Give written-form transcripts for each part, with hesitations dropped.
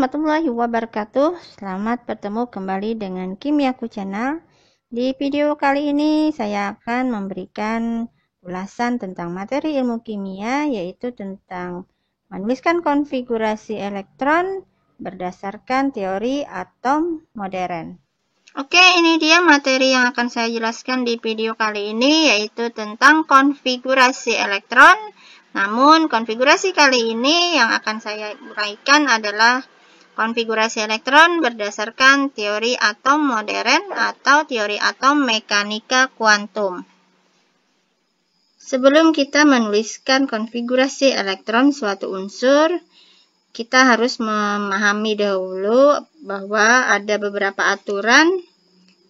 warahmatullahi wabarakatuh. Selamat bertemu kembali dengan Kimiaku Channel. Di video kali ini saya akan memberikan ulasan tentang materi ilmu kimia, yaitu tentang menuliskan konfigurasi elektron berdasarkan teori atom modern. Oke, ini dia materi yang akan saya jelaskan di video kali ini, yaitu tentang konfigurasi elektron. Namun, konfigurasi kali ini yang akan saya uraikan adalah konfigurasi elektron berdasarkan teori atom modern atau teori atom mekanika kuantum. Sebelum kita menuliskan konfigurasi elektron suatu unsur, kita harus memahami dahulu bahwa ada beberapa aturan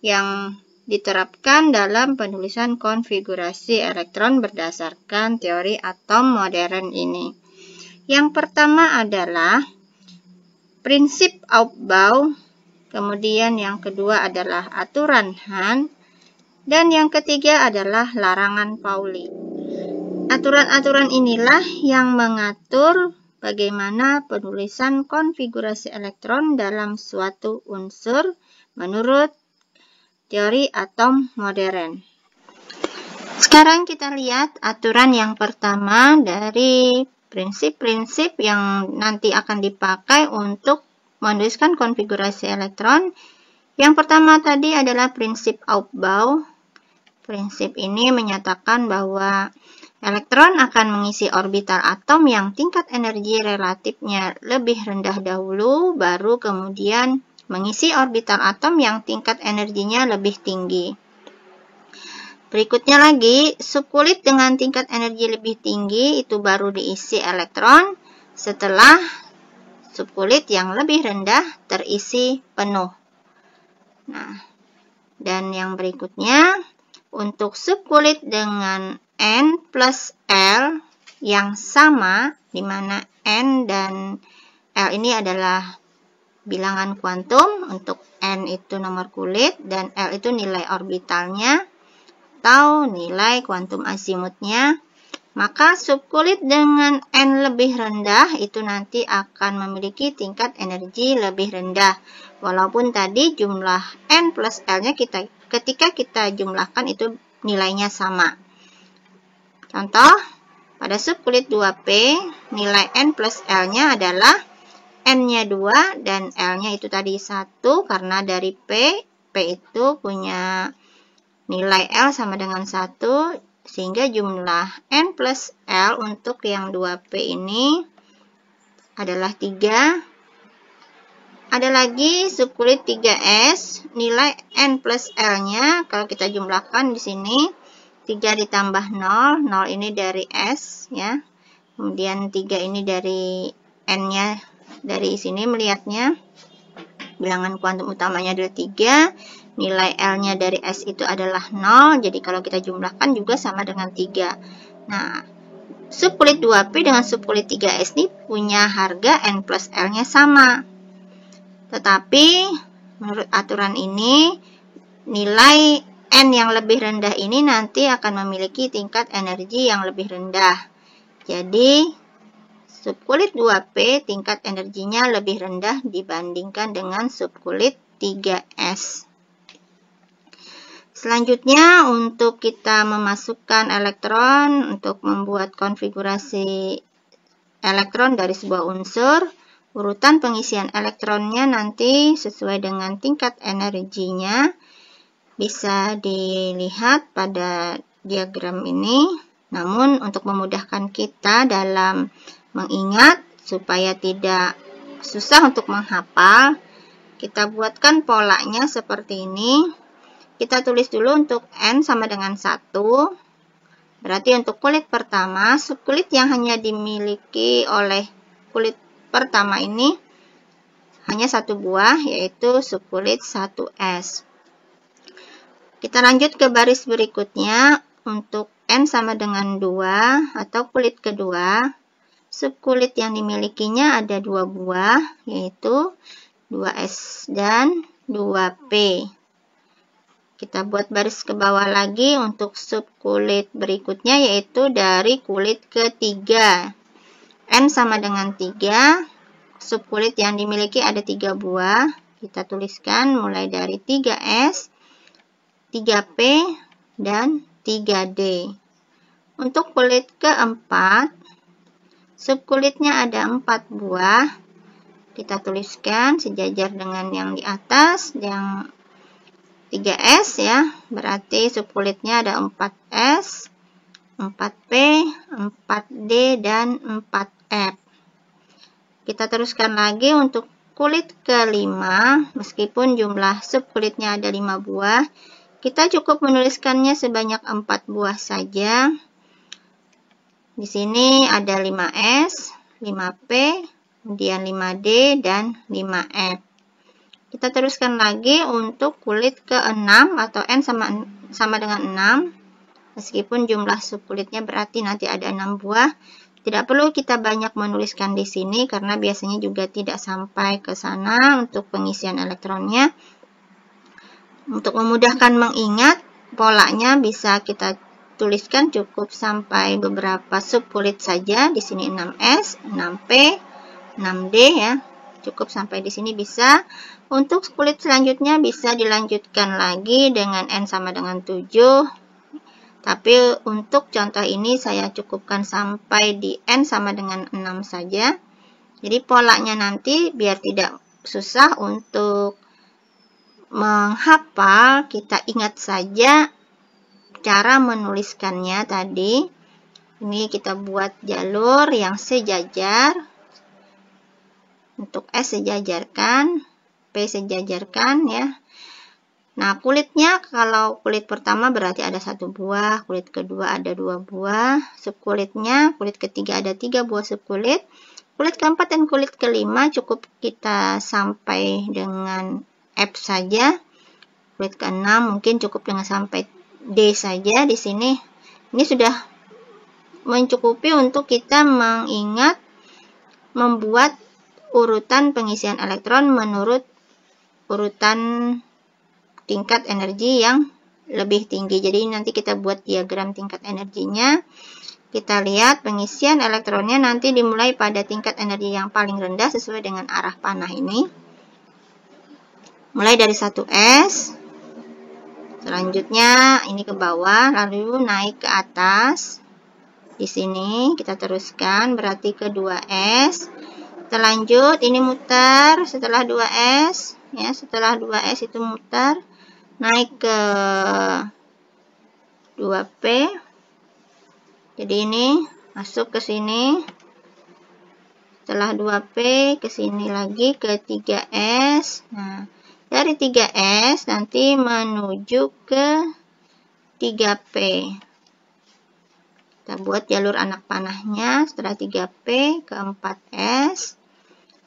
yang diterapkan dalam penulisan konfigurasi elektron berdasarkan teori atom modern ini. Yang pertama adalah prinsip Aufbau, kemudian yang kedua adalah aturan Hahn, dan yang ketiga adalah larangan Pauli. Aturan-aturan inilah yang mengatur bagaimana penulisan konfigurasi elektron dalam suatu unsur menurut teori atom modern. Sekarang kita lihat aturan yang pertama dari prinsip-prinsip yang nanti akan dipakai untuk menuliskan konfigurasi elektron. Yang pertama tadi adalah prinsip Aufbau. Prinsip ini menyatakan bahwa elektron akan mengisi orbital atom yang tingkat energi relatifnya lebih rendah dahulu, baru kemudian mengisi orbital atom yang tingkat energinya lebih tinggi. Berikutnya lagi, subkulit dengan tingkat energi lebih tinggi itu baru diisi elektron setelah subkulit yang lebih rendah terisi penuh. Nah, dan yang berikutnya, untuk subkulit dengan N plus L yang sama, di mana N dan L ini adalah bilangan kuantum, untuk N itu nomor kulit dan L itu nilai orbitalnya atau nilai kuantum azimutnya, maka subkulit dengan N lebih rendah itu nanti akan memiliki tingkat energi lebih rendah. Walaupun tadi jumlah N plus L-nya ketika kita jumlahkan itu nilainya sama. Contoh, pada subkulit 2P nilai N plus L-nya adalah N-nya 2 dan L-nya itu tadi 1 karena dari P itu punya nilai L sama dengan 1 sehingga jumlah N plus L untuk yang 2P ini adalah 3. Ada lagi subkulit 3S, nilai N plus L-nya kalau kita jumlahkan di sini 3 ditambah 0, 0 ini dari S ya. Kemudian 3 ini dari N-nya. Dari sini melihatnya bilangan kuantum utamanya adalah 3, nilai L-nya dari S itu adalah 0, jadi kalau kita jumlahkan juga sama dengan 3. Nah, subkulit 2P dengan subkulit 3S ini punya harga N plus L-nya sama. Tetapi menurut aturan ini, nilai N yang lebih rendah ini nanti akan memiliki tingkat energi yang lebih rendah. Jadi subkulit 2P tingkat energinya lebih rendah dibandingkan dengan subkulit 3S. Selanjutnya, untuk kita memasukkan elektron untuk membuat konfigurasi elektron dari sebuah unsur, urutan pengisian elektronnya nanti sesuai dengan tingkat energinya bisa dilihat pada diagram ini. Namun, untuk memudahkan kita dalam mengingat supaya tidak susah untuk menghafal, kita buatkan polanya seperti ini. Kita tulis dulu untuk N sama dengan 1. Berarti untuk kulit pertama, subkulit yang hanya dimiliki oleh kulit pertama ini hanya satu buah, yaitu subkulit 1S. Kita lanjut ke baris berikutnya. Untuk N sama dengan 2 atau kulit kedua, subkulit yang dimilikinya ada 2 buah, yaitu 2S dan 2P. Kita buat baris ke bawah lagi untuk subkulit berikutnya, yaitu dari kulit ketiga. N sama dengan 3, subkulit yang dimiliki ada 3 buah. Kita tuliskan mulai dari 3S, 3P, dan 3D. Untuk kulit keempat, subkulitnya ada 4 buah. Kita tuliskan sejajar dengan yang di atas, yang 3S ya, berarti subkulitnya ada 4S, 4P, 4D, dan 4F. Kita teruskan lagi untuk kulit kelima, meskipun jumlah subkulitnya ada 5 buah, kita cukup menuliskannya sebanyak 4 buah saja. Di sini ada 5S, 5P, kemudian 5D, dan 5F. Kita teruskan lagi untuk kulit ke-6 atau N sama dengan 6. Meskipun jumlah subkulitnya berarti nanti ada 6 buah. Tidak perlu kita banyak menuliskan di sini karena biasanya juga tidak sampai ke sana untuk pengisian elektronnya. Untuk memudahkan mengingat, polanya bisa kita tuliskan cukup sampai beberapa subkulit saja. Di sini 6S, 6P, 6D ya. Cukup sampai di sini bisa. Untuk kulit selanjutnya bisa dilanjutkan lagi dengan N sama dengan 7. Tapi untuk contoh ini saya cukupkan sampai di N sama dengan 6 saja. Jadi polanya nanti biar tidak susah untuk menghafal, kita ingat saja cara menuliskannya tadi. Ini kita buat jalur yang sejajar. Untuk S sejajarkan, P sejajarkan ya. Nah, kulitnya kalau kulit pertama berarti ada 1 buah, kulit kedua ada 2 buah, subkulitnya, kulit ketiga ada 3 buah subkulit, kulit keempat dan kulit kelima cukup kita sampai dengan F saja. Kulit keenam mungkin cukup dengan sampai D saja di sini. Ini sudah mencukupi untuk kita mengingat membuat urutan pengisian elektron menurut urutan tingkat energi yang lebih tinggi. Jadi nanti kita buat diagram tingkat energinya. Kita lihat pengisian elektronnya nanti dimulai pada tingkat energi yang paling rendah sesuai dengan arah panah ini. Mulai dari 1S. Selanjutnya ini ke bawah, lalu naik ke atas. Di sini kita teruskan berarti ke 2S. Kita lanjut, ini mutar setelah 2S ya, setelah 2S itu mutar naik ke 2P. Jadi ini masuk ke sini. Setelah 2P ke sini lagi ke 3S. Nah, dari 3S nanti menuju ke 3P. Kita buat jalur anak panahnya. Setelah 3P ke 4S.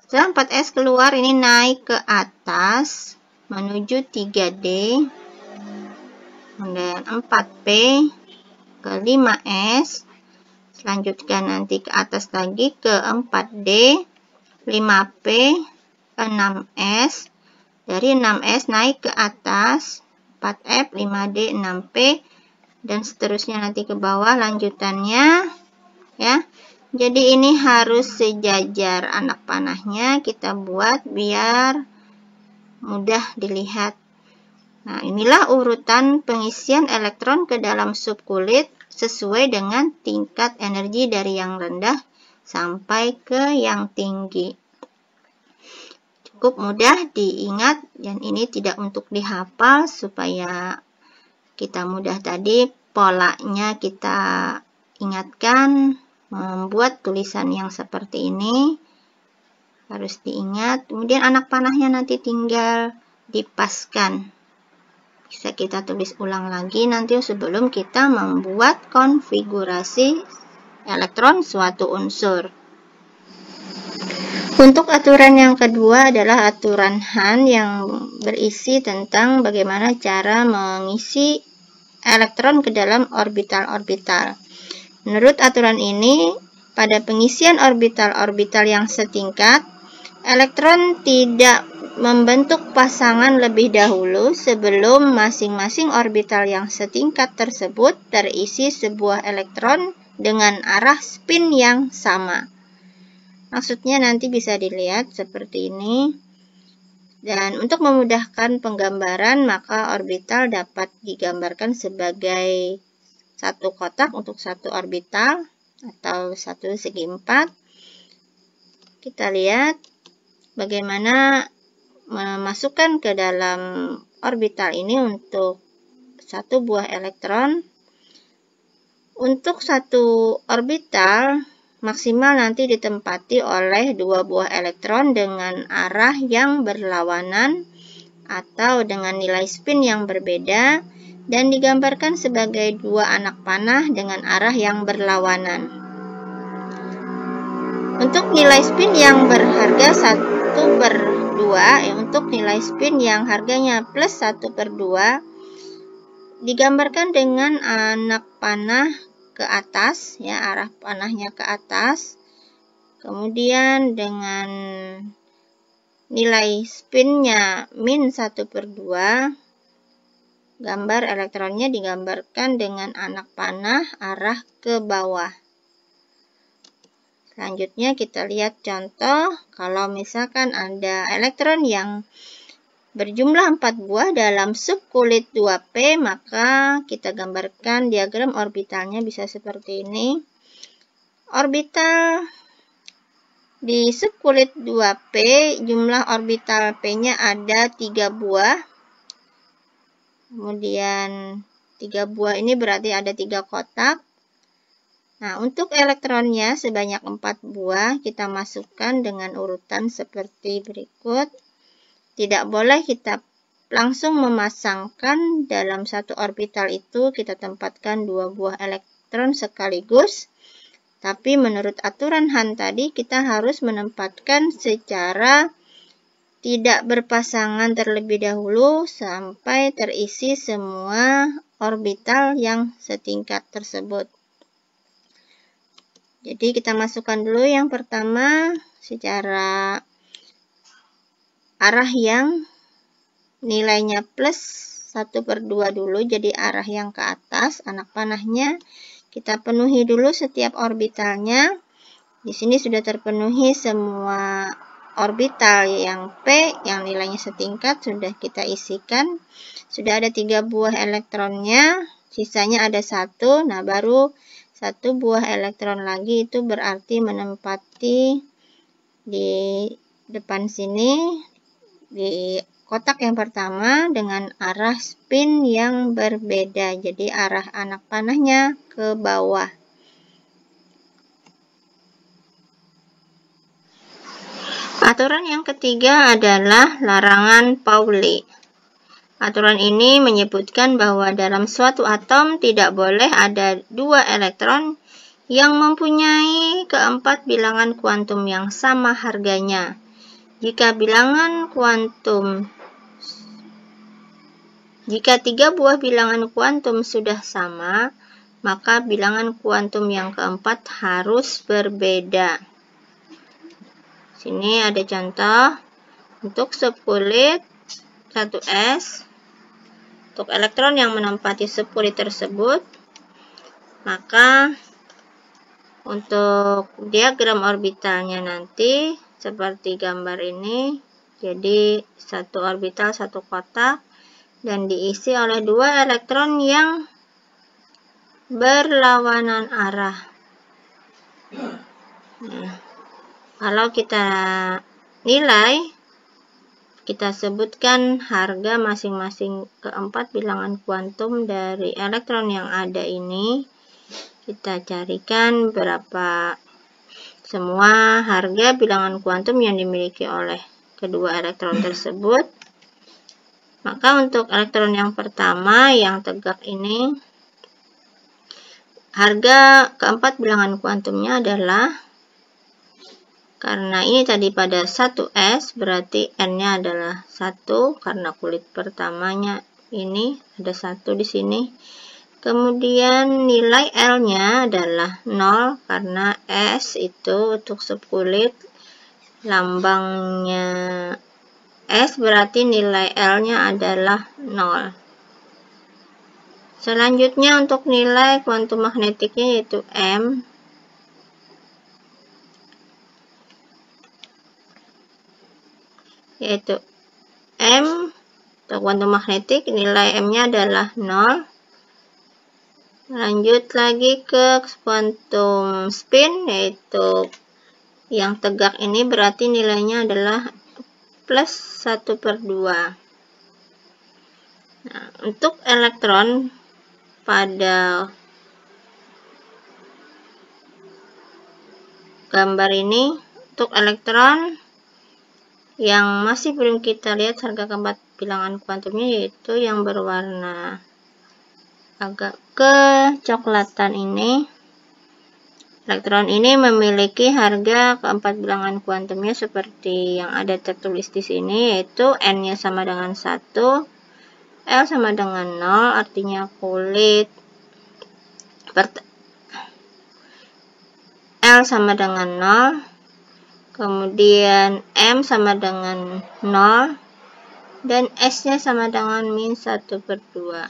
Setelah 4S keluar, ini naik ke atas menuju 3D. Kemudian 4P ke 5S. Selanjutnya nanti ke atas lagi ke 4D. 5P ke 6S. Dari 6S naik ke atas 4F, 5D, 6P. Dan seterusnya nanti ke bawah lanjutannya ya. Jadi ini harus sejajar anak panahnya, kita buat biar mudah dilihat. Nah, inilah urutan pengisian elektron ke dalam subkulit sesuai dengan tingkat energi dari yang rendah sampai ke yang tinggi. Cukup mudah diingat dan ini tidak untuk dihafal supaya kita mudah tadi polanya kita ingatkan. Membuat tulisan yang seperti ini harus diingat. Kemudian anak panahnya nanti tinggal dipaskan. Bisa kita tulis ulang lagi nanti sebelum kita membuat konfigurasi elektron suatu unsur. Untuk aturan yang kedua adalah aturan Hahn yang berisi tentang bagaimana cara mengisi elektron ke dalam orbital-orbital. Menurut aturan ini, pada pengisian orbital-orbital yang setingkat, elektron tidak membentuk pasangan lebih dahulu sebelum masing-masing orbital yang setingkat tersebut terisi sebuah elektron dengan arah spin yang sama. Maksudnya nanti bisa dilihat seperti ini. Dan untuk memudahkan penggambaran, maka orbital dapat digambarkan sebagai satu kotak untuk satu orbital atau satu segi 4. Kita lihat bagaimana memasukkan ke dalam orbital ini untuk satu buah elektron. Untuk satu orbital maksimal nanti ditempati oleh 2 buah elektron dengan arah yang berlawanan atau dengan nilai spin yang berbeda dan digambarkan sebagai 2 anak panah dengan arah yang berlawanan. Untuk nilai spin yang berharga 1/2, untuk nilai spin yang harganya plus 1/2 digambarkan dengan anak panah ke atas, ya, arah panahnya ke atas. Kemudian dengan nilai spinnya min 1/2, gambar elektronnya digambarkan dengan anak panah arah ke bawah. Selanjutnya kita lihat contoh, kalau misalkan ada elektron yang berjumlah 4 buah dalam subkulit 2P, maka kita gambarkan diagram orbitalnya bisa seperti ini. Orbital di subkulit 2P, jumlah orbital P-nya ada 3 buah. Kemudian 3 buah ini berarti ada 3 kotak. Nah, untuk elektronnya sebanyak 4 buah, kita masukkan dengan urutan seperti berikut. Tidak boleh kita langsung memasangkan dalam satu orbital itu kita tempatkan 2 buah elektron sekaligus. Tapi menurut aturan Han tadi kita harus menempatkan secara tidak berpasangan terlebih dahulu sampai terisi semua orbital yang setingkat tersebut. Jadi kita masukkan dulu yang pertama secara arah yang nilainya plus 1/2 dulu, jadi arah yang ke atas, anak panahnya. Kita penuhi dulu setiap orbitalnya. Di sini sudah terpenuhi semua orbital yang P, yang nilainya setingkat, sudah kita isikan. Sudah ada 3 buah elektronnya, sisanya ada 1. Nah, baru 1 buah elektron lagi, itu berarti menempati di depan sini, di kotak yang pertama dengan arah spin yang berbeda. Jadi arah anak panahnya ke bawah. Aturan yang ketiga adalah larangan Pauli. Aturan ini menyebutkan bahwa dalam suatu atom tidak boleh ada 2 elektron yang mempunyai keempat bilangan kuantum yang sama harganya. Jika 3 buah bilangan kuantum sudah sama, maka bilangan kuantum yang keempat harus berbeda. Sini ada contoh untuk subkulit 1s. Untuk elektron yang menempati subkulit tersebut, maka untuk diagram orbitalnya nanti seperti gambar ini. Jadi satu orbital satu kotak dan diisi oleh 2 elektron yang berlawanan arah. Nah, kalau kita nilai, kita sebutkan harga masing-masing keempat bilangan kuantum dari elektron yang ada ini. Kita carikan berapa semua harga bilangan kuantum yang dimiliki oleh kedua elektron tersebut. Maka untuk elektron yang pertama yang tegak ini, harga keempat bilangan kuantumnya adalah, karena ini tadi pada 1s, berarti n-nya adalah 1, karena kulit pertamanya ini ada 1 di sini. Kemudian nilai L-nya adalah 0, karena S itu untuk subkulit, lambangnya S, berarti nilai L-nya adalah 0. Selanjutnya untuk nilai kuantum magnetiknya yaitu M. yaitu M atau kuantum magnetik, nilai M-nya adalah 0. Lanjut lagi ke kuantum spin, yaitu yang tegak ini berarti nilainya adalah plus 1/2. Nah, untuk elektron pada gambar ini, untuk elektron yang masih belum kita lihat harga keempat bilangan kuantumnya, yaitu yang berwarna agak kecoklatan ini. Elektron ini memiliki harga keempat bilangan kuantumnya seperti yang ada tertulis di sini, yaitu N-nya sama dengan 1, L sama dengan 0, artinya kulit L sama dengan 0, kemudian M sama dengan 0, dan S-nya sama dengan min 1/2.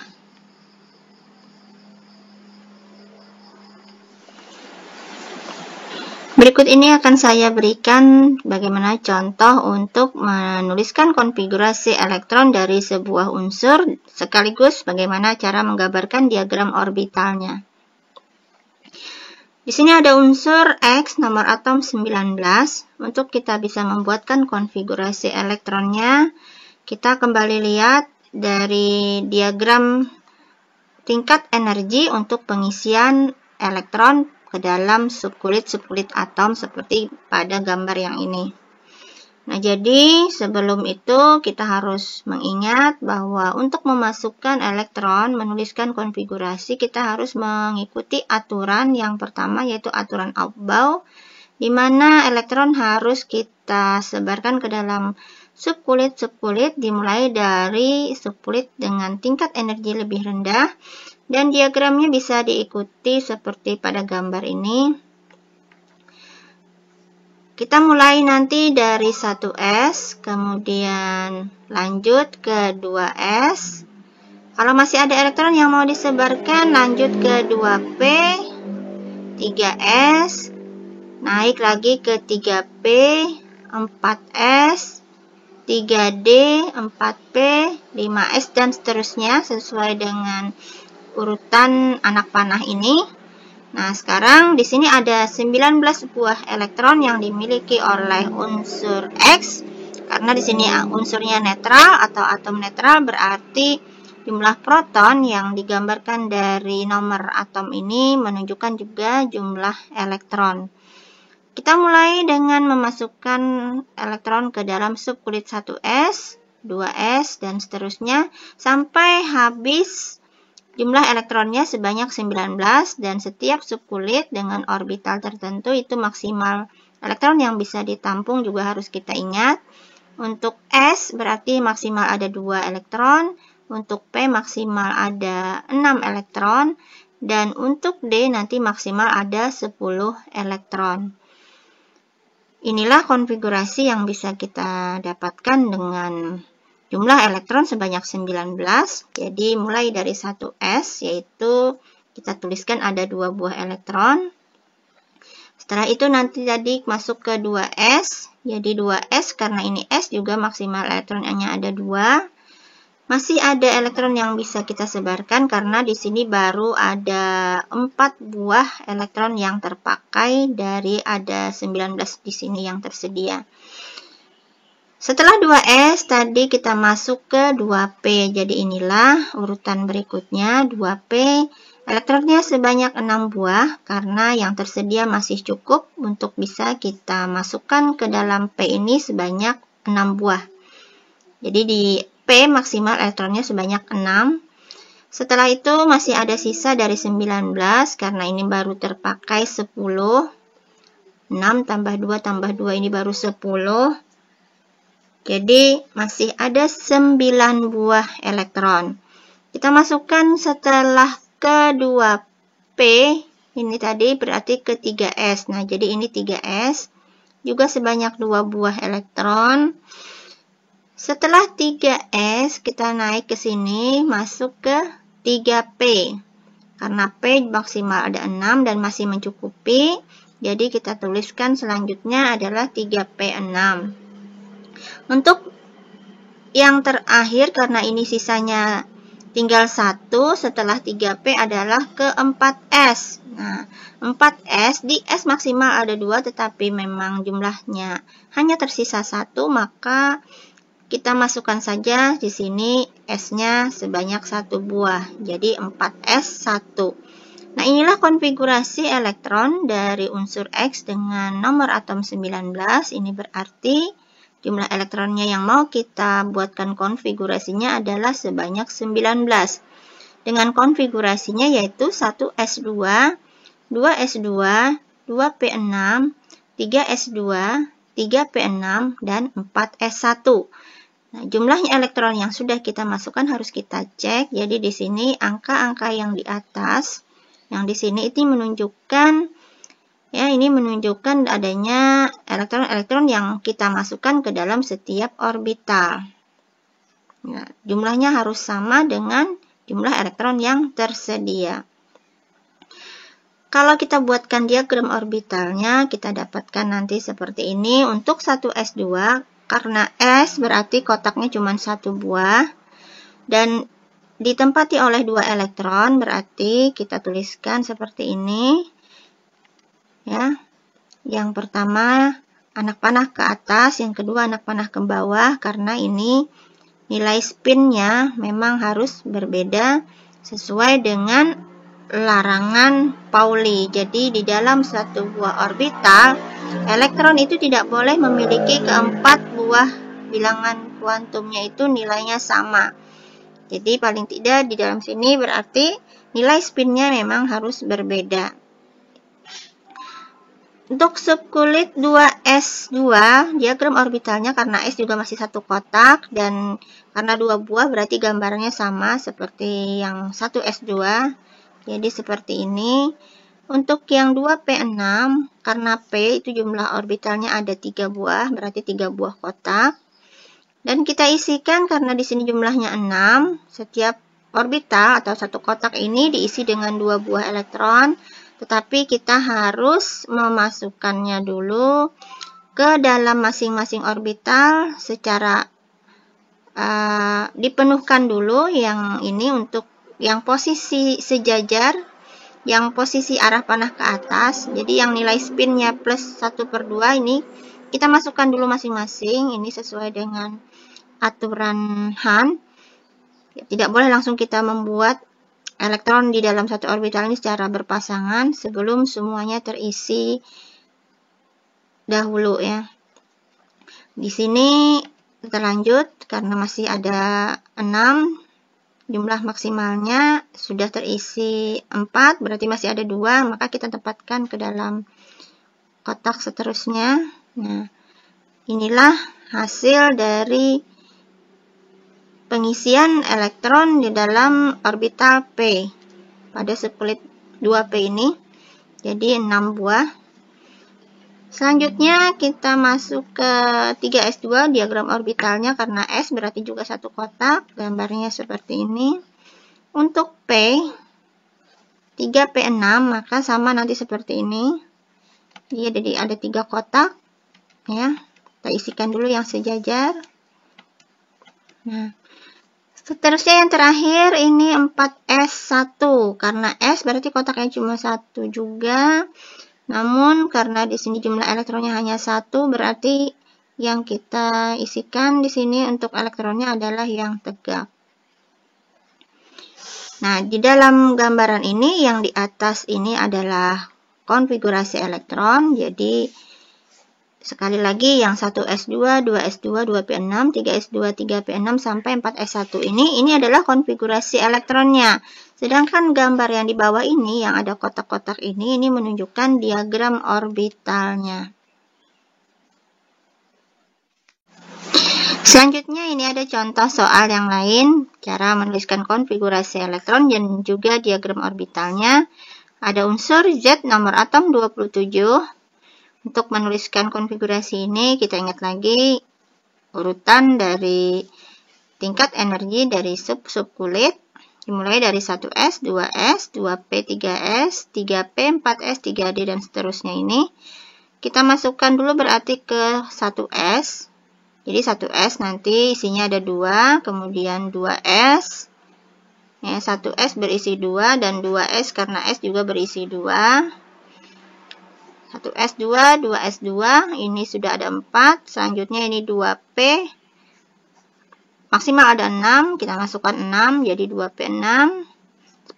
Berikut ini akan saya berikan bagaimana contoh untuk menuliskan konfigurasi elektron dari sebuah unsur, sekaligus bagaimana cara menggambarkan diagram orbitalnya. Di sini ada unsur X, nomor atom 19. Untuk kita bisa membuatkan konfigurasi elektronnya, kita kembali lihat dari diagram tingkat energi untuk pengisian elektron ke dalam subkulit atom seperti pada gambar yang ini. Nah, jadi sebelum itu kita harus mengingat bahwa untuk memasukkan elektron, menuliskan konfigurasi, kita harus mengikuti aturan yang pertama, yaitu aturan Aufbau, di mana elektron harus kita sebarkan ke dalam subkulit dimulai dari subkulit dengan tingkat energi lebih rendah. Dan diagramnya bisa diikuti seperti pada gambar ini. Kita mulai nanti dari 1S, kemudian lanjut ke 2S. Kalau masih ada elektron yang mau disebarkan, lanjut ke 2P, 3S, naik lagi ke 3P, 4S, 3D, 4P, 5S, dan seterusnya sesuai dengan urutan anak panah ini. Nah, sekarang di sini ada 19 buah elektron yang dimiliki oleh unsur X. Karena di sini unsurnya netral atau atom netral, berarti jumlah proton yang digambarkan dari nomor atom ini menunjukkan juga jumlah elektron. Kita mulai dengan memasukkan elektron ke dalam subkulit 1S, 2S, dan seterusnya sampai habis jumlah elektronnya sebanyak 19, dan setiap subkulit dengan orbital tertentu itu maksimal elektron yang bisa ditampung juga harus kita ingat. Untuk S berarti maksimal ada 2 elektron, untuk P maksimal ada 6 elektron, dan untuk D nanti maksimal ada 10 elektron. Inilah konfigurasi yang bisa kita dapatkan dengan jumlah elektron sebanyak 19. Jadi mulai dari 1S, yaitu kita tuliskan ada 2 buah elektron. Setelah itu nanti tadi masuk ke 2S. Jadi 2S karena ini S juga maksimal elektronnya ada 2. Masih ada elektron yang bisa kita sebarkan karena di sini baru ada 4 buah elektron yang terpakai dari ada 19 di sini yang tersedia. Setelah 2S, tadi kita masuk ke 2P. Jadi inilah urutan berikutnya, 2P. Elektronnya sebanyak 6 buah, karena yang tersedia masih cukup untuk bisa kita masukkan ke dalam P ini sebanyak 6 buah. Jadi di P maksimal elektronnya sebanyak 6. Setelah itu masih ada sisa dari 19, karena ini baru terpakai 10. 6 tambah 2 tambah 2 ini baru 10. Jadi masih ada 9 buah elektron. Kita masukkan setelah ke 2P, ini tadi berarti ke 3S. Nah, jadi ini 3S, juga sebanyak 2 buah elektron. Setelah 3S, kita naik ke sini, masuk ke 3P. Karena P maksimal ada 6 dan masih mencukupi, jadi kita tuliskan selanjutnya adalah 3P6. Untuk yang terakhir, karena ini sisanya tinggal 1 setelah 3P adalah ke 4S. Nah, 4S di S maksimal ada 2, tetapi memang jumlahnya hanya tersisa 1, maka kita masukkan saja di sini S-nya sebanyak 1 buah. Jadi 4S1. Nah, inilah konfigurasi elektron dari unsur X dengan nomor atom 19. Ini berarti jumlah elektronnya yang mau kita buatkan konfigurasinya adalah sebanyak 19. Dengan konfigurasinya yaitu 1S2, 2S2, 2P6, 3S2, 3P6, dan 4S1. Nah, jumlahnya elektron yang sudah kita masukkan harus kita cek. Jadi di sini angka-angka yang di atas, yang di sini itu menunjukkan, ya, ini menunjukkan adanya elektron-elektron yang kita masukkan ke dalam setiap orbital. Nah, jumlahnya harus sama dengan jumlah elektron yang tersedia. Kalau kita buatkan diagram orbitalnya, kita dapatkan nanti seperti ini. Untuk 1S2, karena S berarti kotaknya cuma 1 buah, dan ditempati oleh 2 elektron, berarti kita tuliskan seperti ini. Ya, yang pertama anak panah ke atas, yang kedua anak panah ke bawah, karena ini nilai spinnya memang harus berbeda sesuai dengan larangan Pauli. Jadi di dalam satu buah orbital, elektron itu tidak boleh memiliki keempat buah bilangan kuantumnya itu nilainya sama. Jadi paling tidak di dalam sini berarti nilai spinnya memang harus berbeda. Untuk subkulit 2S2, diagram orbitalnya karena S juga masih satu kotak, dan karena 2 buah berarti gambarnya sama seperti yang 1S2. Jadi seperti ini. Untuk yang 2P6, karena P itu jumlah orbitalnya ada 3 buah, berarti 3 buah kotak. Dan kita isikan karena di sini jumlahnya 6, setiap orbital atau satu kotak ini diisi dengan 2 buah elektron. Tetapi kita harus memasukkannya dulu ke dalam masing-masing orbital secara dipenuhkan dulu. Yang ini untuk yang posisi sejajar, yang posisi arah panah ke atas. Jadi yang nilai spinnya plus 1/2 ini kita masukkan dulu masing-masing. Ini sesuai dengan aturan Hahn. Tidak boleh langsung kita membuat elektron di dalam satu orbital ini secara berpasangan sebelum semuanya terisi dahulu, ya. Di sini kita lanjut karena masih ada 6, jumlah maksimalnya sudah terisi 4, berarti masih ada 2, maka kita tempatkan ke dalam kotak seterusnya. Nah, inilah hasil dari pengisian elektron di dalam orbital P pada subkulit 2P ini. Jadi 6 buah. Selanjutnya kita masuk ke 3S2, diagram orbitalnya karena S berarti juga satu kotak, gambarnya seperti ini. Untuk P 3P6 maka sama nanti seperti ini. Jadi ada 3 kotak, ya. Kita isikan dulu yang sejajar. Nah, seterusnya yang terakhir ini 4S1, karena S berarti kotaknya cuma 1 juga. Namun karena di sini jumlah elektronnya hanya 1, berarti yang kita isikan di sini untuk elektronnya adalah yang tegak. Nah, di dalam gambaran ini yang di atas ini adalah konfigurasi elektron. Jadi sekali lagi yang 1S2, 2S2, 2P6, 3S2, 3P6 sampai 4S1 ini adalah konfigurasi elektronnya. Sedangkan gambar yang di bawah ini yang ada kotak-kotak ini menunjukkan diagram orbitalnya. Selanjutnya ini ada contoh soal yang lain, cara menuliskan konfigurasi elektron dan juga diagram orbitalnya. Ada unsur Z nomor atom 27. Untuk menuliskan konfigurasi ini kita ingat lagi urutan dari tingkat energi dari subkulit. Dimulai dari 1S, 2S, 2P, 3S, 3P, 4S, 3D, dan seterusnya ini. Kita masukkan dulu berarti ke 1S. Jadi 1s nanti isinya ada 2, kemudian 2s. Ya, 1s berisi 2 dan 2s karena s juga berisi 2. 1s2, 2s2, ini sudah ada 4. Selanjutnya ini 2p. Maksimal ada 6, kita masukkan 6, jadi 2p6.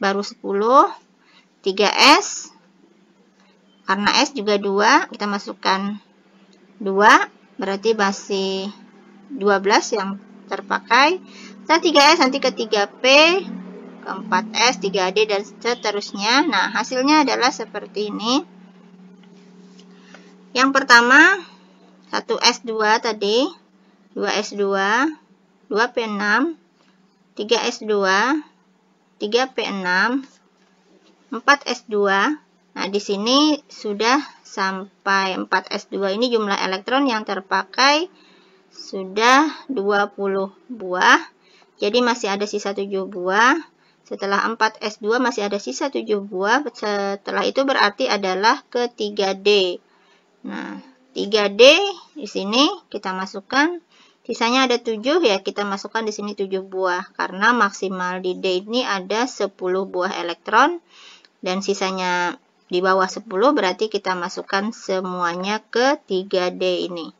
Baru 10. 3s. Karena s juga 2, kita masukkan 2. Berarti masih 12 yang terpakai. Setelah 3s nanti ke 3p, ke 4s, 3d, dan seterusnya. Nah, hasilnya adalah seperti ini. Yang pertama, 1s2 tadi, 2s2, 2p6, 3s2, 3p6, 4s2. Nah, di sini sudah sampai 4s2 ini jumlah elektron yang terpakai sudah 20 buah. Jadi masih ada sisa 7 buah. Setelah 4s2 masih ada sisa 7 buah. Setelah itu berarti adalah ke 3d. Nah, 3d di sini kita masukkan. Sisanya ada 7, ya kita masukkan di sini 7 buah. Karena maksimal di d ini ada 10 buah elektron. Dan sisanya di bawah 10, berarti kita masukkan semuanya ke 3D ini.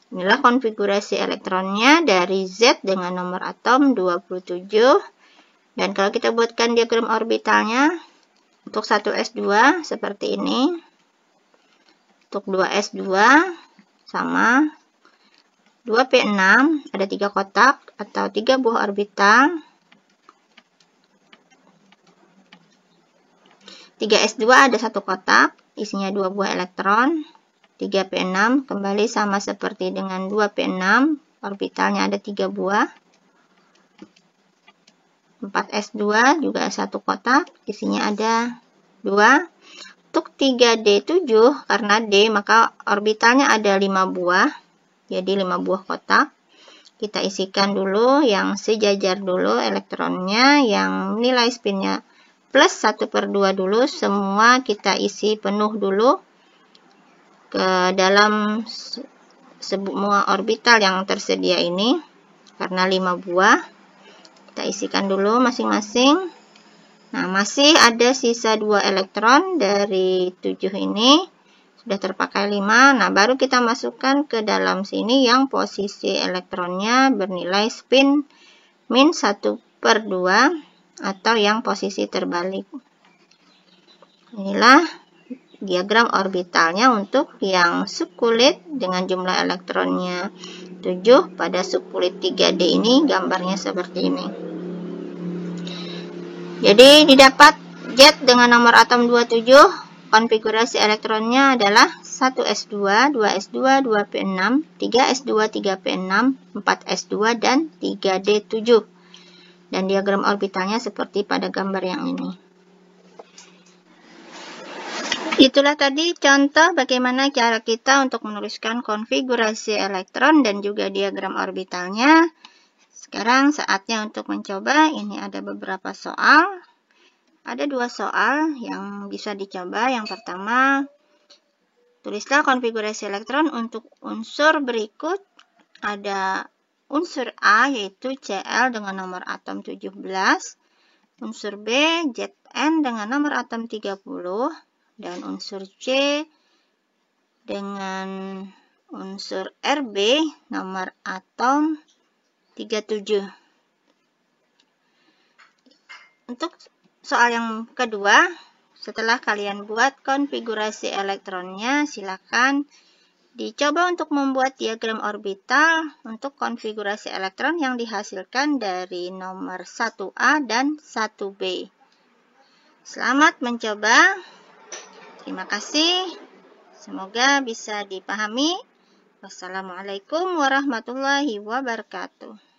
Inilah konfigurasi elektronnya dari Z dengan nomor atom 27. Dan kalau kita buatkan diagram orbitalnya, untuk 1s2 seperti ini. Untuk 2s2 sama 2p6, ada 3 kotak atau 3 buah orbital. 3s2 ada 1 kotak, isinya 2 buah elektron. 3p6 kembali sama seperti dengan 2p6, orbitalnya ada 3 buah. 4s2 juga 1 kotak, isinya ada 2. Untuk 3d7, karena d maka orbitalnya ada 5 buah, jadi 5 buah kotak. Kita isikan dulu yang sejajar dulu elektronnya, yang nilai spinnya plus 1/2 dulu, semua kita isi penuh dulu ke dalam semua orbital yang tersedia ini, karena 5 buah. Kita isikan dulu masing-masing. Nah, masih ada sisa 2 elektron dari 7 ini, sudah terpakai 5. Nah, baru kita masukkan ke dalam sini yang posisi elektronnya bernilai spin min 1/2. Atau yang posisi terbalik. Inilah diagram orbitalnya untuk yang subkulit dengan jumlah elektronnya 7 pada subkulit 3D ini, gambarnya seperti ini. Jadi didapat Z dengan nomor atom 27, konfigurasi elektronnya adalah 1s2, 2s2, 2p6, 3s2, 3p6, 4s2, dan 3d7. Dan diagram orbitalnya seperti pada gambar yang ini. Itulah tadi contoh bagaimana cara kita untuk menuliskan konfigurasi elektron dan juga diagram orbitalnya. Sekarang saatnya untuk mencoba. Ini ada beberapa soal. Ada 2 soal yang bisa dicoba. Yang pertama, tulislah konfigurasi elektron untuk unsur berikut. Ada unsur A yaitu Cl dengan nomor atom 17, unsur B Zn dengan nomor atom 30, dan unsur C dengan unsur Rb nomor atom 37. Untuk soal yang kedua, setelah kalian buat konfigurasi elektronnya, silakan dicoba untuk membuat diagram orbital untuk konfigurasi elektron yang dihasilkan dari nomor 1A dan 1B. Selamat mencoba. Terima kasih. Semoga bisa dipahami. Wassalamualaikum warahmatullahi wabarakatuh.